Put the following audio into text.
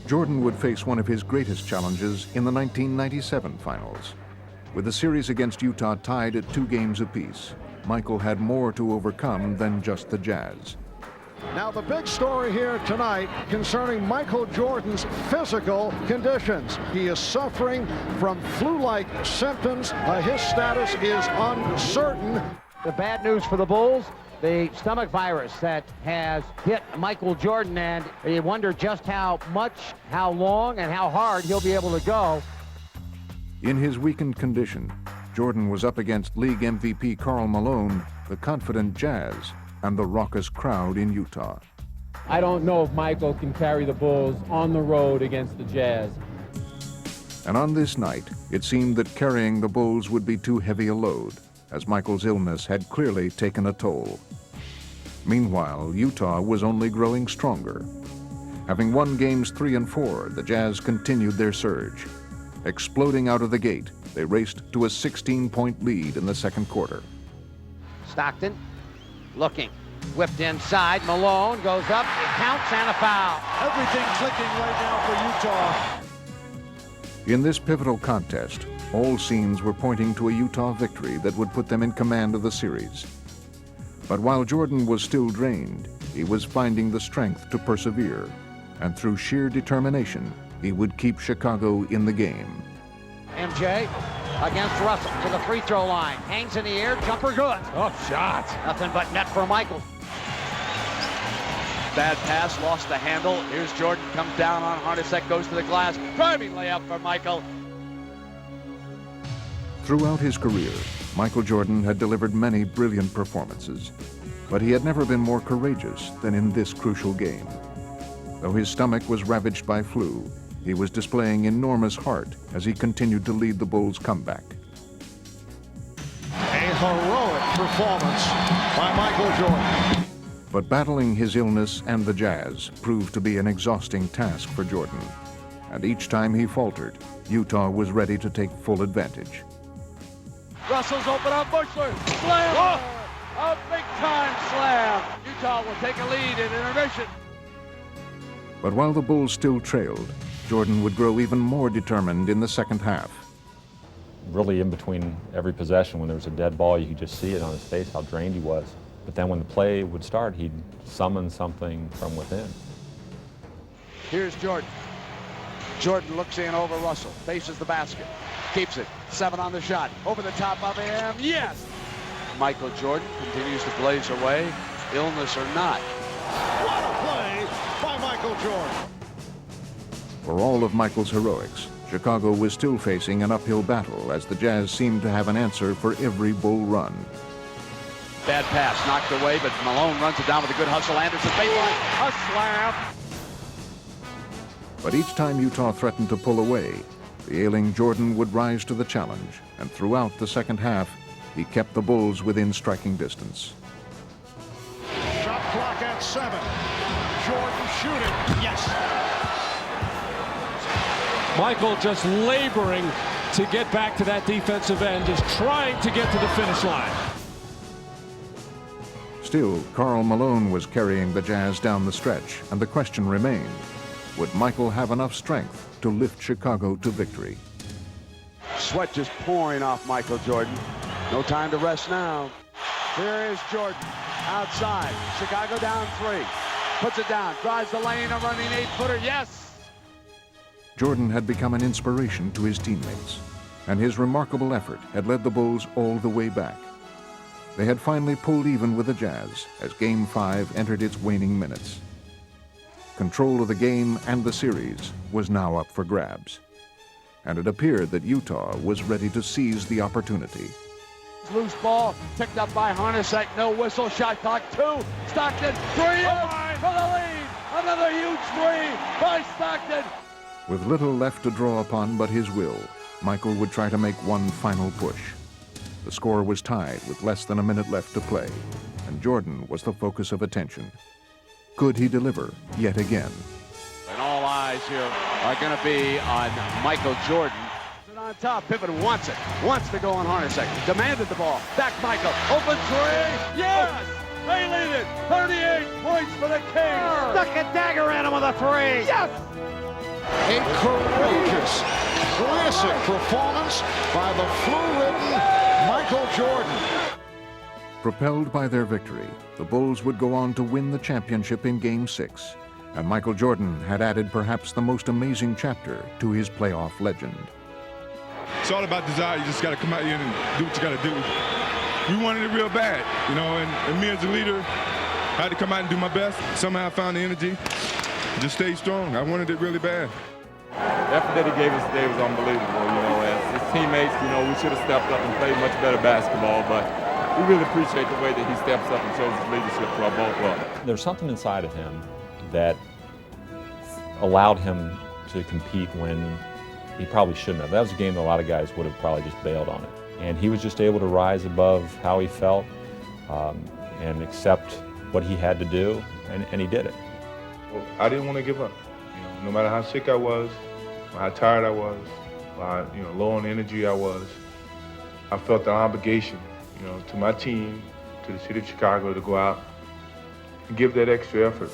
Jordan would face one of his greatest challenges in the 1997 finals. With the series against Utah tied at 2 games apiece, Michael had more to overcome than just the Jazz. Now the big story here tonight concerning Michael Jordan's physical conditions. He is suffering from flu-like symptoms. His status is uncertain. The bad news for the Bulls, the stomach virus that has hit Michael Jordan, and you wonder just how much, how long, and how hard he'll be able to go. In his weakened condition, Jordan was up against league MVP Karl Malone, the confident Jazz, and the raucous crowd in Utah. I don't know if Michael can carry the Bulls on the road against the Jazz. And on this night, it seemed that carrying the Bulls would be too heavy a load, as Michael's illness had clearly taken a toll. Meanwhile, Utah was only growing stronger. Having won games 3 and 4, the Jazz continued their surge. Exploding out of the gate, they raced to a 16-point lead in the second quarter. Stockton looking, whipped inside, Malone goes up, it counts, and a foul. Everything clicking right now for Utah. In this pivotal contest, all signs were pointing to a Utah victory that would put them in command of the series. But while Jordan was still drained, he was finding the strength to persevere, and through sheer determination, he would keep Chicago in the game. MJ against Russell to the free throw line. Hangs in the air, jumper good. Tough shot. Nothing but net for Michael. Bad pass, lost the handle. Here's Jordan, comes down on Hornacek, goes to the glass. Driving layup for Michael. Throughout his career, Michael Jordan had delivered many brilliant performances, but he had never been more courageous than in this crucial game. Though his stomach was ravaged by flu, he was displaying enormous heart as he continued to lead the Bulls' comeback. A heroic performance by Michael Jordan. But battling his illness and the Jazz proved to be an exhausting task for Jordan. And each time he faltered, Utah was ready to take full advantage. Russell's open on Bushler. Slam! Oh! A big-time slam. Utah will take a lead in intermission. But while the Bulls still trailed, Jordan would grow even more determined in the second half. Really in between every possession, when there was a dead ball, you could just see it on his face how drained he was. But then when the play would start, he'd summon something from within. Here's Jordan. Jordan looks in over Russell, faces the basket, keeps it, 7 on the shot, over the top of him, yes! Michael Jordan continues to blaze away, illness or not. What a play by Michael Jordan. For all of Michael's heroics, Chicago was still facing an uphill battle as the Jazz seemed to have an answer for every Bull run. Bad pass, knocked away, but Malone runs it down with a good hustle. Anderson baseline, a slam. But each time Utah threatened to pull away, the ailing Jordan would rise to the challenge, and throughout the second half, he kept the Bulls within striking distance. Shot clock at 7. Jordan shooting, yes. Michael just laboring to get back to that defensive end, just trying to get to the finish line. Still, Karl Malone was carrying the Jazz down the stretch, and the question remained, would Michael have enough strength to lift Chicago to victory? Sweat just pouring off Michael Jordan. No time to rest now. Here is Jordan, outside. Chicago down 3. Puts it down, drives the lane, a running 8-footer, yes! Jordan had become an inspiration to his teammates, and his remarkable effort had led the Bulls all the way back. They had finally pulled even with the Jazz as Game 5 entered its waning minutes. Control of the game and the series was now up for grabs, and it appeared that Utah was ready to seize the opportunity. Loose ball, picked up by Hornacek, no whistle, shot clock 2, Stockton, 3 for the lead! Another huge 3 by Stockton! With little left to draw upon but his will, Michael would try to make one final push. The score was tied with less than a minute left to play, and Jordan was the focus of attention. Could he deliver yet again? And all eyes here are going to be on Michael Jordan. On top, Pippen wants to go on Hornacek, demanded the ball, back Michael, open 3, yes! They lead it, 38 points for the Kings! Stuck a dagger at him with a 3, yes! A courageous, classic performance by the flu-ridden Michael Jordan. Propelled by their victory, the Bulls would go on to win the championship in Game 6, and Michael Jordan had added perhaps the most amazing chapter to his playoff legend. It's all about desire. You just got to come out here and do what you got to do. We wanted it real bad, you know, and me as a leader, I had to come out and do my best. Somehow I found the energy, just stay strong. I wanted it really bad. The effort that he gave us today was unbelievable, you know. As his teammates, you know, we should have stepped up and played much better basketball, but we really appreciate the way that he steps up and shows his leadership to our ball club. There's something inside of him that allowed him to compete when he probably shouldn't have. That was a game that a lot of guys would have probably just bailed on it. And he was just able to rise above how he felt and accept what he had to do, and he did it. Well, I didn't want to give up. You know, no matter how sick I was, or how tired I was, or how, low on energy I was, I felt the obligation, to my team, to the city of Chicago, to go out and give that extra effort.